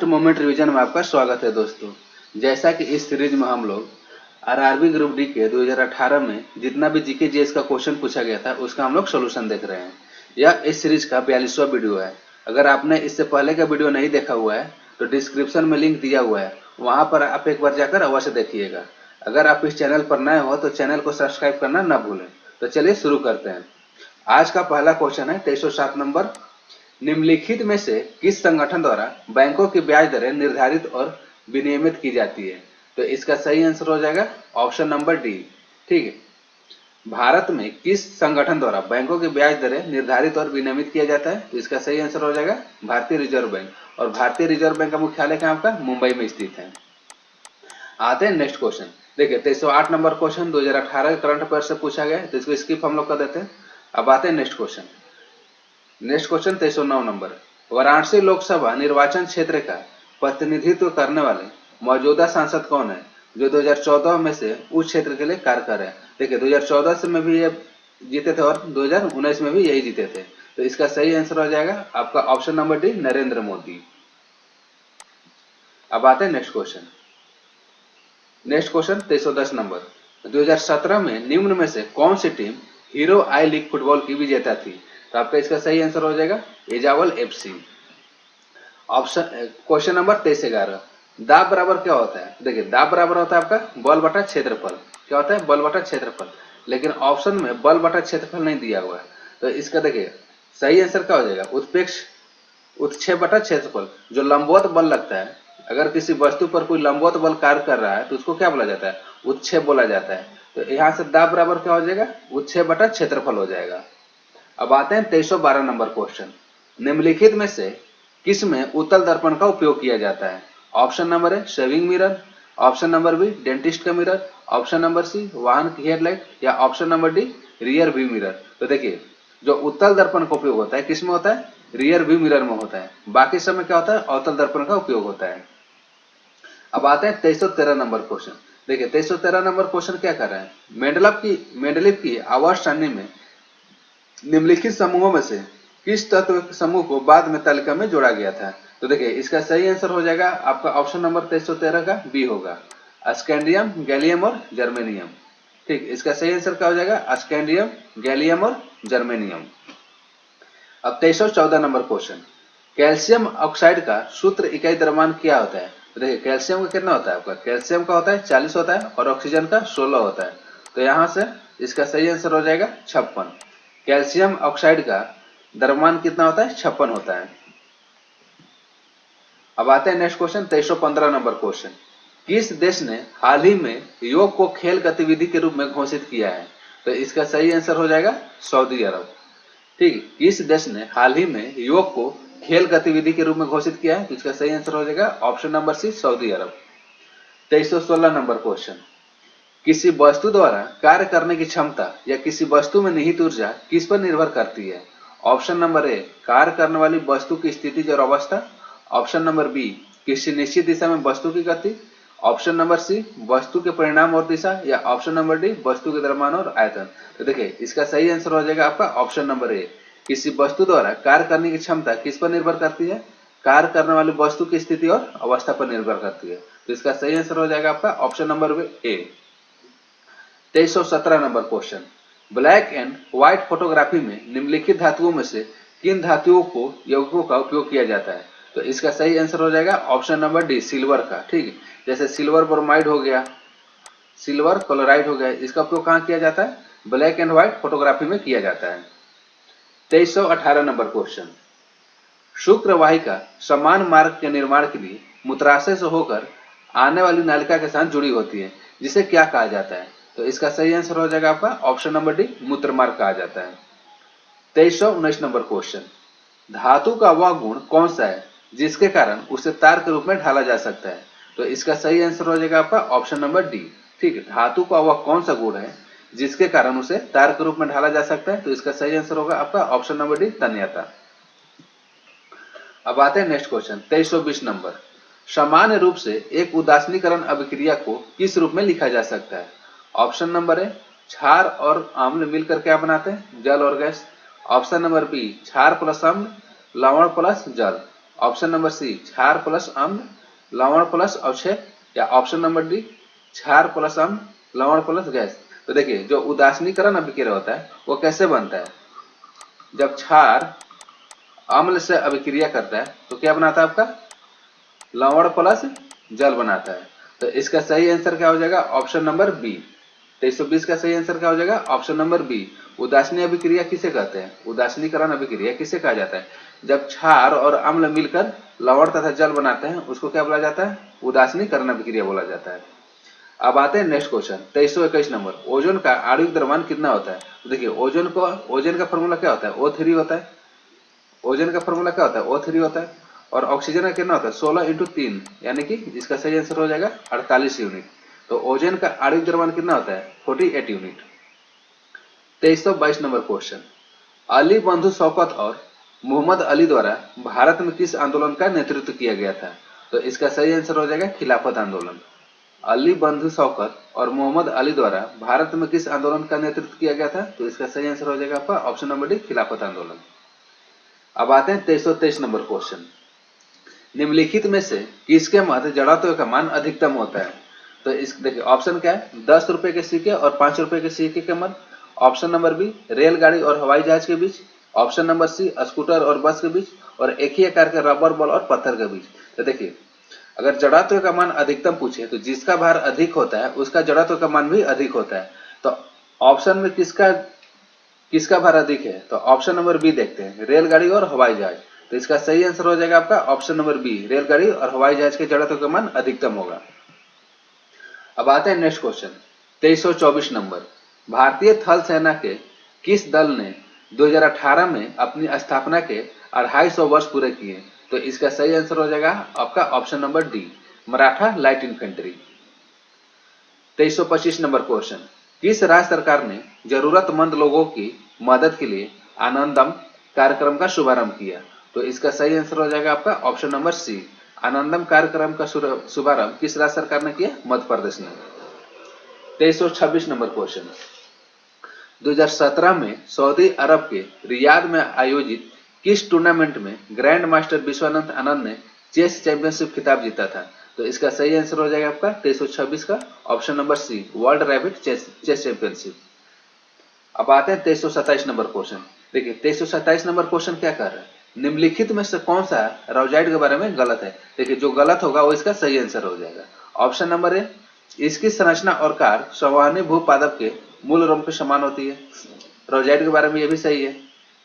Moment revision में आपका स्वागत है दोस्तों। जैसा कि इस सीरीज में हम लोग आरआरबी ग्रुप डी के 2018 में जितना भी जीके जीएस का क्वेश्चन पूछा गया था उसका हम लोग सोल्यूशन देख रहे हैं। यह इस सीरीज का 42वां वीडियो है। अगर आपने इससे पहले का वीडियो नहीं देखा हुआ है तो डिस्क्रिप्शन में लिंक दिया हुआ है, वहां पर आप एक बार जाकर अवश्य देखिएगा। अगर आप इस चैनल पर नए हो तो चैनल को सब्सक्राइब करना न भूलें। तो चलिए शुरू करते हैं। आज का पहला क्वेश्चन है 2307 नंबर। निम्नलिखित में से किस संगठन द्वारा बैंकों की ब्याज दरें निर्धारित और विनियमित की जाती है? तो इसका सही आंसर हो जाएगा ऑप्शन नंबर डी। ठीक है, भारत में किस संगठन द्वारा बैंकों की ब्याज दरें निर्धारित और विनियमित किया जाता है? तो इसका सही आंसर हो जाएगा भारतीय रिजर्व बैंक। और भारतीय रिजर्व बैंक का मुख्यालय कहाँ का? मुंबई में स्थित है। आते हैं नेक्स्ट क्वेश्चन। देखिए 2308 नंबर क्वेश्चन 2018 के करंट अफेयर से पूछा गया है, तो इसको स्किप हम लोग कर देते हैं। अब आते हैं next question. Next question 2309 number. Varanasi Lok Sabha निर्वाचन क्षेत्र का प्रतिनिधित्व करने वाले मौजूदा सांसद कौन है जो 2014 में से उस क्षेत्र के लिए कार्य कर रहे हैं? देखिए 2014 से में भी ये जीते थे और 2019 में भी यही जीते थे। तो इसका सही आंसर हो जाएगा आपका option number D, Narendra Modi. अब आते हैं next question. Next question 2310 number. 2017 में निम्न में से कौन सी टीम हीरो आई लीग फुटबॉल की विजेता थी? तो आपका इसका सही आंसर हो जाएगा एजावल एफसी। Option question number 2311। दाब बराबर क्या होता है? देखिए दाब बराबर होता है आपका बल बटा क्षेत्रफल। क्या होता है? बल बटा क्षेत्रफल। लेकिन ऑप्शन में बल बटा क्षेत्रफल नहीं दिया हुआ है, तो इसका देखिए सही आंसर क्या हो जाएगा उत्पेक्ष उत्क्षेप बटा क्षेत्रफल। जो लंबवत बल लगता है, अगर किसी वस्तु पर कोई लंबवत बल कार्य कर रहा है तो उसको क्या बोला जाता है? उत्क्षेप बोला जाता है। तो यहाँ से दाब बराबर क्या हो जाएगा? उत्क्षेप बटा क्षेत्रफल हो जाएगा। अब आते हैं 2312 नंबर क्वेश्चन। निम्नलिखित में से किस में उत्तल दर्पण का उपयोग किया जाता है? ऑप्शन नंबर है shaving mirror, option number B dentist का मिरर, ऑप्शन नंबर सी वाहन की हेडलाइट, या option number D rear view mirror. तो देखिए जो उत्तल दर्पण का उपयोग होता है किस में होता है? रियर व्यू मिरर में होता है। बाकी समय क्या होता है? अवतल दर्पण का उपयोग होता है। अब आते हैं 2313 नंबर क्वेश्चन। देखिए 2313 नंबर क्वेश्चन क्या कर रहा है? मेंडलीव की आवास सारणी में निम्नलिखित समूहों में से किस तत्व समूह को बाद में तालिका में जोड़ा गया था? तो देखिए इसका सही आंसर हो जाएगा आपका ऑप्शन नंबर 2313 का बी होगा, स्कैंडियम, गैलियम और जर्मेनियम। ठीक, इसका सही आंसर क्या हो जाएगा? स्कैंडियम, गैलियम और जर्मेनियम। अब 2314 नंबर क्वेश्चन। कैल्शियम ऑक्साइड का सूत्र इकाई द्रव्यमान क्या होता है? तो देखिए कैल्शियम का कितना होता है आपका? कैल्शियम का होता है 40 होता है और ऑक्सीजन का 16 होता है। तो यहां से इसका सही आंसर हो जाएगा 56। कैल्शियम ऑक्साइड का द्रव्यमान कितना होता है? 56 होता है। अब आते हैं नेक्स्ट क्वेश्चन 2315 नंबर क्वेश्चन। किस देश ने हाल ही में योग को खेल गतिविधि के रूप में घोषित किया है? तो इसका सही आंसर हो जाएगा सऊदी अरब। ठीक, किस देश ने हाल ही में योग को खेल गतिविधि के रूप में घोषित किया है? तो इसका सही आंसर हो जाएगा ऑप्शन नंबर सी सऊदी अरब। 2316 नंबर क्वेश्चन। किसी वस्तु द्वारा कार्य करने की क्षमता या किसी वस्तु में निहित ऊर्जा किस पर निर्भर करती है? ऑप्शन नंबर ए कार्य करने वाली वस्तु की स्थिति और अवस्था, ऑप्शन नंबर बी किसी निश्चित दिशा में वस्तु की गति, ऑप्शन नंबर सी वस्तु के परिणाम और दिशा, या ऑप्शन नंबर डी वस्तु के द्रव्यमान और आयतन। तो देखिए इसका सही आंसर हो जाएगा आपका ऑप्शन नंबर ए, किसी वस्तु द्वारा कार्य करने की क्षमता किस पर निर्भर करती है? कार्य करने वाली वस्तु की स्थिति और अवस्था पर निर्भर करती है। तो इसका सही आंसर हो जाएगा आपका option number A. 2317 number question. Black and white photography में निम्नलिखित धातुओं में से किन धातुओं को यौगिकों का उपयोग किया जाता है? तो इसका सही आंसर हो जाएगा ऑप्शन नंबर डी सिल्वर का। ठीक है, जैसे सिल्वर ब्रोमाइड हो गया, सिल्वर क्लोराइड हो गया, इसका उपयोग कहाँ किया जाता है? ब्लैक एंड व्हाइट फोटोग्राफी में किया जाता है। 2318 नंबर क्वेश्चन। शुक्र वाहिका समान मार्ग के निर्माण के लिए मूत्राशय से होकर आने वाली नालिका के साथ जुड़ी होती है, जिसे क्या कहा जाता है? तो इसका सही आंसर हो जाएगा आपका ऑप्शन नंबर डी मूत्र मार्ग कहा जाता है। 2319 नंबर क्वेश्चन। धातु का वह गुण कौन सा है जिसके कारण उसे तार के रूप में ढाला जा सकता है? तो इसका सही आंसर हो जाएगा आपका ऑप्शन नंबर डी। ठीक है, धातु का वह कौन सा गुण है जिसके कारण उसे तार के रूप में ढाला जा सकता है? तो इसका सही आंसर होगा आपका ऑप्शन नंबर डी तन्यता। अब आते हैं नेक्स्ट क्वेश्चन 2320 नंबर। सामान्य रूप से एक उदासीनीकरण अभिक्रिया को किस रूप में लिखा जा सकता है? ऑप्शन नंबर ए क्षार और अम्ल मिलकर क्या बनाते हैं? जल और गैस। ऑप्शन नंबर बी क्षार प्लस अम्ल, लवण प्लस जल। ऑप्शन नंबर सी क्षार प्लस अम्ल, लवण प्लस अवक्षय, या ऑप्शन नंबर डी क्षार प्लस अम्ल, लवण प्लस गैस। तो देखिए जो उदासीनीकरण अभिक्रिया होता है वो कैसे बनता है, जब क्षार अम्ल से अभिक्रिया करता है तो क्या बनाता है आपका लवण प्लस जल बनाता है। तो इसका सही आंसर क्या हो जाएगा ऑप्शन नंबर बी। 2320 का सही आंसर क्या हो जाएगा ऑप्शन नंबर बी। उदासीन अभिक्रिया किसे कहते हैं, उदासीनीकरण अभिक्रिया किसे कहा जाता है, जब क्षार और अम्ल मिलकर लवण तथा जल बनाते हैं उसको क्या बोला जाता है, उदासीनीकरण अभिक्रिया बोला जाता है। अब आते हैं नेक्स्ट क्वेश्चन 2321 नंबर, ओजोन का आणविक द्रव्यमान कितना होता है। तो देखिए ओजोन का फॉर्मूला क्या होता है O3 होता है, ओजोन का फॉर्मूला क्या होता है O3 होता है, और ऑक्सीजन का कितना होता है 16 × 3, यानी कि इसका सही आंसर हो जाएगा 48 यूनिट। तो ओजोन का आणविक द्रव्यमान कितना होता है 48 यूनिट। 2322 नंबर क्वेश्चन, अली बंधु शौकत और मोहम्मद अली द्वारा भारत में किस आंदोलन का नेतृत्व किया गया था। तो इसका सही आंसर हो जाएगा खिलाफत आंदोलन। अली बंधु शौकत और मोहम्मद अली द्वारा भारत में किस आंदोलन का नेतृत्व किया गया था। तो इसका सही आंसर हो जाएगा आपका ऑप्शन नंबर डी खिलाफत आंदोलन। अब आते हैं 2323 नंबर क्वेश्चन, निम्नलिखित में से किसके मध्य जड़त्व का मान अधिकतम होता है। तो इस देखिए ऑप्शन क्या है 10 रुपए के सिक्के और 5 रुपए के सिक्के के मध्य, ऑप्शन नंबर बी रेलगाड़ी और हवाई जहाज के बीच, ऑप्शन नंबर सी स्कूटर और बस के बीच, और एक ही आकार के रबर बॉल और पत्थर के बीच। तो देखिए अगर जड़त्व का मान अधिकतम पूछे तो जिसका भार अधिक होता है उसका जड़त्व का मान भी अधिक होता है। तो ऑप्शन में किसका भार अधिक है, तो ऑप्शन नंबर बी देखते हैं रेलगाड़ी और हवाई जहाज। तो इसका सही आंसर हो जाएगा आपका ऑप्शन नंबर बी, रेलगाड़ी और हवाई जहाज के जड़त्व का मान अधिकतम होगा। अब आते हैं नेक्स्ट क्वेश्चन 2324 नंबर, भारतीय थल सेना के किस दल ने 2018 में अपनी स्थापना के 250 वर्ष पूरे किए। तो इसका सही आंसर हो जाएगा आपका option number D, Maratha light infantry. 2325 number question, किस राज्य सरकार ने जरूरतमंद लोगों की मदद के लिए आनंदम कार्यक्रम का शुभारंभ किया। तो इसका सही आंसर हो जाएगा आपका ऑप्शन नंबर सी, आनंदम कार्यक्रम का शुभारंभ किस राज्य सरकार ने किया, मध्य प्रदेश ने। 2326 नंबर क्वेश्चन, 2017 में सऊदी अरब के रियाद में आयोजित किस टूर्नामेंट में ग्रैंड मास्टर विश्वानंद आनंद ने चेस चैंपियनशिप खिताब जीता था। तो इसका सही आंसर हो जाएगा आपका 2326 का option number C, world rapid chess championship. अब आते हैं 2327 नंबर क्वेश्चन। देखिए 2327 नंबर क्वेश्चन क्या कर रहा है, निम्नलिखित में से कौन सा रोजाइड के बारे में गलत है। देखिए जो गलत होगा वो इसका सही आंसर हो जाएगा। ऑप्शन नंबर ए, इसकी संरचना और कार्य संवहनी भूपादप के मूल रोम के समान होती है, रोजाइड के बारे में ये भी सही है।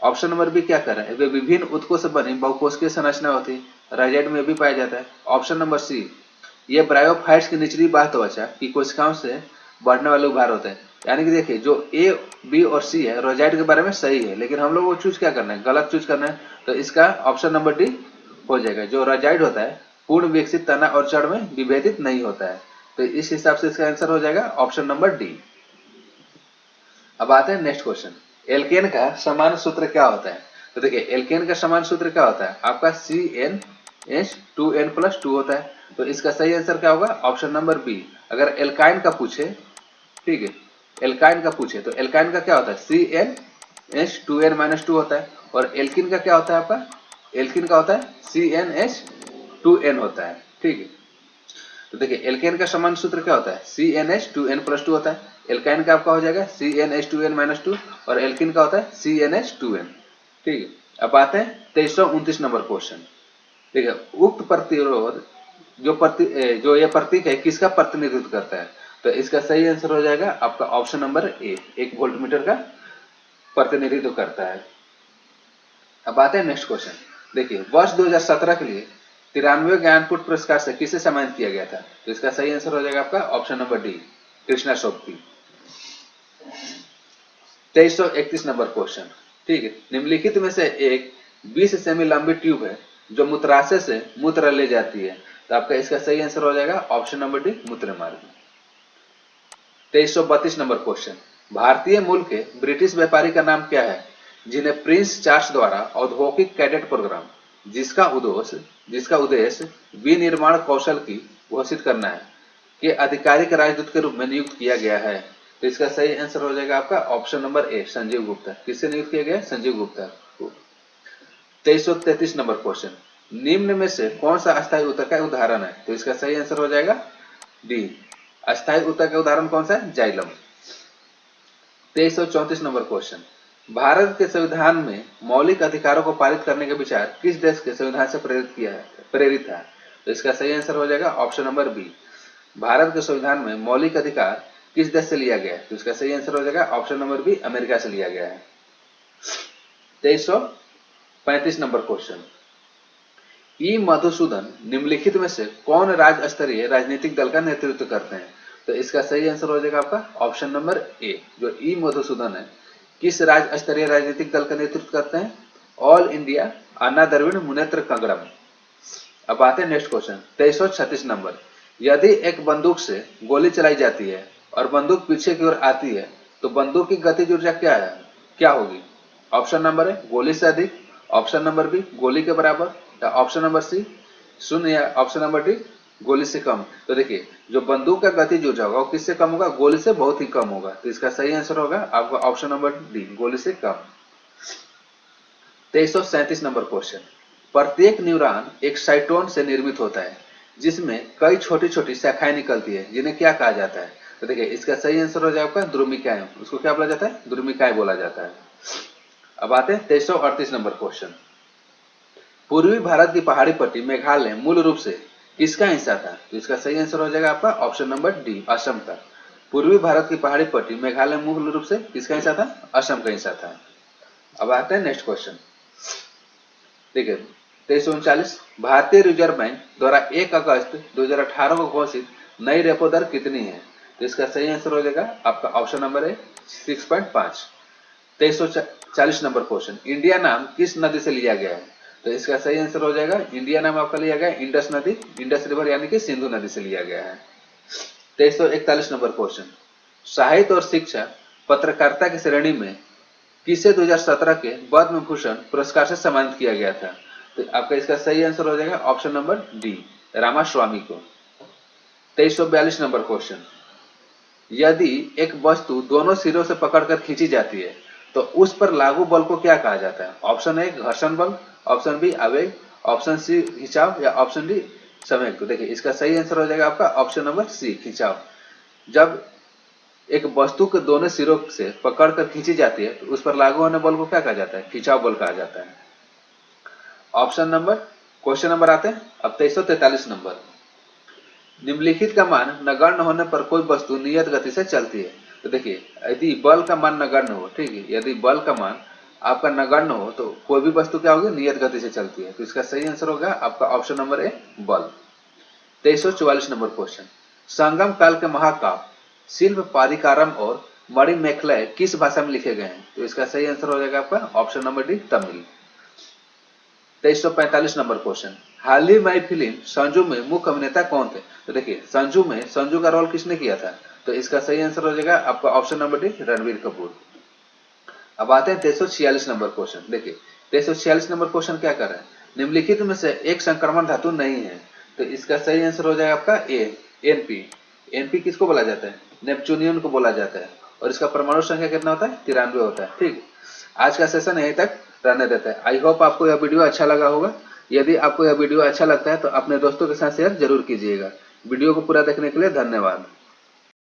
ऑप्शन नंबर बी क्या कर रहा है, वे विभिन्न उत्कों से बनी बहुकोशिकीय संरचना होती है, रोजाइड में भी पाया जाता है। ऑप्शन नंबर सी, ये ब्रायोफाइट्स की निचली बाह्य त्वचा की कोशिकाओं से बढ़ने वाले उभार होते हैं। यानी कि देखिए जो ए बी और सी है रोजाइड के बारे में सही है, लेकिन हम लोग को चूज क्या करना है, गलत चूज करना है। तो इसका ऑप्शन नंबर डी हो जाएगा, जो रोजाइड होता है पूर्ण विकसित तना और जड़ में विभेदित नहीं होता है। तो इस हिसाब से इसका आंसर हो जाएगा ऑप्शन नंबर डी। अब आते हैं नेक्स्ट क्वेश्चन, एल्केन का समान सूत्र क्या होता है। तो देखिए एल्केन का समान सूत्र क्या होता है आपका CnH2n+2 होता है। तो इसका सही आंसर क्या होगा ऑप्शन नंबर बी। अगर एल्काइन का पूछे, ठीक है, एल्काइन का पूछे तो एल्काइन का क्या होता है CnH2n-2 होता है, और एल्किन का क्या होता है आपका, एल्किन का होता है CnH2n होता है, ठीक है। तो देखिए एल्केन का समान सूत्र क्या होता है CnH2n+2 होता है, एल्काइन का आपका हो जाएगा CnH2n-2, और एल्किन का होता है CnH2n, ठीक है। अब आते हैं 2329 नंबर क्वेश्चन। देखिए उक्त प्रतिरोध जो ये प्रतीक है किसका प्रतिनिधित्व करता है। तो इसका सही आंसर हो जाएगा आपका ऑप्शन नंबर ए, 1 वोल्टमीटर का प्रतिनिधित्व करता है। अब आते हैं नेक्स्ट क्वेश्चन। देखिए वर्ष 2017 के लिए 93वें ज्ञानपीठ पुरस्कार से किसे सम्मानित किया गया था। तो इसका सही आंसर हो जाएगा आपका option number D, Krishna Sobti. 2331 number question, ठीक है, निम्नलिखित में से एक 20 सेमी लंबी ट्यूब है जो मूत्राशय से मूत्र ले जाती है। तो आपका इसका सही आंसर हो जाएगा ऑप्शन नंबर डी, मूत्र मार्ग। 2332 नंबर क्वेश्चन, भारतीय मूल के ब्रिटिश व्यापारी का नाम क्या है जिन्हें प्रिंस चार्ल्स द्वारा औद्योगिक कैडेट प्रोग्राम जिसका उद्देश्य विनिर्माण कौशल की घोषित करना है के आधिकारिक राजदूत के रूप में नियुक्त किया गया है। तो इसका सही आंसर हो जाएगा आपका option number A, Sanjeev Gupta. किससे नियुक्त किया गया, संजीव गुप्ता को। 2333 नंबर क्वेश्चन, निम्न में से कौन सा अस्थायी ऊतक का उदाहरण है? तो इसका सही आंसर हो जाएगा डी। अस्थायी ऊतक का उदाहरण कौन सा है? जाइलम। 2334 नंबर क्वेश्चन, भारत के संविधान में मौलिक अधिकारों को पारित करने का विचार किस देश के संविधान से प्रेरित था? तो इसका सही आंसर हो जाएगा ऑप्शन नंबर बी। भारत के संविधान में मौलिक अधिकार किस देश से लिया गया है? तो इसका सही आंसर हो जाएगा ऑप्शन नंबर बी, अमेरिका से लिया गया है। 2335 नंबर क्वेश्चन, ई मधुसूदन निम्नलिखित में से कौन राज्य स्तरीय राजनीतिक दल का नेतृत्व करते हैं? तो इसका सही आंसर हो जाएगा आपका ऑप्शन नंबर ए, जो ई मधुसूदन है किस राज्य स्तरीय राजनीतिक दल का नेतृत्व करते हैं? ऑल इंडिया अन्ना द्रविड़ मुनेत्र कगड़म। अब आते हैं नेक्स्ट क्वेश्चन 2336 नंबर, यदि एक बंदूक से गोली चलाई जाती है और बंदूक पीछे की ओर आती है तो बंदूक की गतिज ऊर्जा क्या होगी? ऑप्शन नंबर ए गोली से अधिक, ऑप्शन नंबर बी गोली के बराबर, या ऑप्शन नंबर सी शून्य, या ऑप्शन नंबर डी गोली से कम। तो देखिए जो बंदूक का गतिज ऊर्जा होगा वो किससे कम होगा? गोली से बहुत ही कम होगा। तो इसका सही आंसर होगा आपका ऑप्शन नंबर डी, गोली से कम। 2337 नंबर क्वेश्चन, प्रत्येक न्यूरॉन एक साइटोन से निर्मित होता है जिसमें कई छोटी छोटी शाखाएं निकलती है, जिन्हें क्या कहा जाता है? तो देखिए इसका सही आंसर हो जाएगा आपका ध्रुमिकाएं। उसको क्या बोला जाता है? ध्रुमिकाएं बोला जाता है। अब आते हैं 2338 नंबर क्वेश्चन, पूर्वी भारत की पहाड़ी पट्टी मेघालय मूल रूप से किसका हिस्सा था? तो इसका सही आंसर हो जाएगा आपका ऑप्शन नंबर डी, असम का। पूर्वी भारत की पहाड़ी पट्टी मेघालय मूल रूप से किसका हिस्सा था? असम का हिस्सा था। अब आते हैं नेक्स्ट क्वेश्चन, देखिए 2339, भारतीय रिजर्व बैंक द्वारा 1 अगस्त 2018 को घोषित नई रेपो दर कितनी है? तो इसका सही आंसर हो जाएगा आपका ऑप्शन नंबर है 6.5। 2340 नंबर क्वेश्चन, इंडिया नाम किस नदी से लिया गया है? तो इसका सही आंसर हो जाएगा इंडिया नाम आपका लिया गया इंडस नदी, इंडस रिवर यानी कि सिंधु नदी से लिया गया है। 2341 नंबर क्वेश्चन, साहित्य और शिक्षा पत्रकारिता की श्रेणी में किसे 2017 के पद्म भूषण पुरस्कार से सम्मानित किया गया था? तो आपका इसका सही आंसर हो जाएगा ऑप्शन नंबर डी, रामास्वामी को। 2342 नंबर क्वेश्चन, यदि एक वस्तु दोनों सिरों से पकड़कर खींची जाती है तो उस पर लागू बल को क्या कहा जाता है? ऑप्शन ए घर्षण बल, ऑप्शन बी आवेग, ऑप्शन सी खिंचाव, या ऑप्शन डी संवेग। तो देखिए इसका सही आंसर हो जाएगा आपका ऑप्शन नंबर सी, खिंचाव। जब एक वस्तु के दोनों सिरों से पकड़कर खींची जाती है तो उस पर लागू होने बल को क्या कहा जाता है? खिंचाव बल कहा जाता है। ऑप्शन नंबर क्वेश्चन नंबर आते हैं अब 2343 नंबर, निम्नलिखित का मान नगण्य होने पर कोई वस्तु नियत गति से चलती है। तो देखिए यदि बल का मान नगण्य हो, ठीक है, यदि बल का मान आपका नगण्य हो तो कोई भी वस्तु क्या होगी? नियत गति से चलती है। तो इसका सही आंसर होगा आपका ऑप्शन नंबर ए, बल। 2344 नंबर क्वेश्चन, संगम काल के महाकाव्य शिल्प पारिकारम और मणिमेखलय किस भाषा में लिखे गए हैं? तो इसका सही आंसर हो जाएगा आपका option number D, Tamil. 2345 number question, हाल ही में फिल्म संजू में मुख्य अभिनेता कौन थे? तो देखिए संजू में संजू का रोल किसने किया था? तो इसका सही आंसर हो जाएगा आपका option number D, Ranveer Kapoor. अब आते हैं 2346 नंबर क्वेश्चन, देखिए 2346 नंबर क्वेश्चन क्या कर रहा है? निम्नलिखित में से एक संक्रमण धातु नहीं है। तो इसका सही आंसर हो जाएगा आपका ए, एनपी। एनपी किसको बोला जाता है? नेपच्यूनियन को बोला जाता है। और इसका परमाणु संख्या कितना होता है? 93 होता है। ठीक, आज का सेशन यहीं तक रहने देता है। आई होप आपको यह वीडियो अच्छा लगा होगा। यदि आपको यह वीडियो अच्छा लगता है तो अपने दोस्तों के साथ शेयर जरूर कीजिएगा। वीडियो को पूरा देखने के लिए धन्यवाद।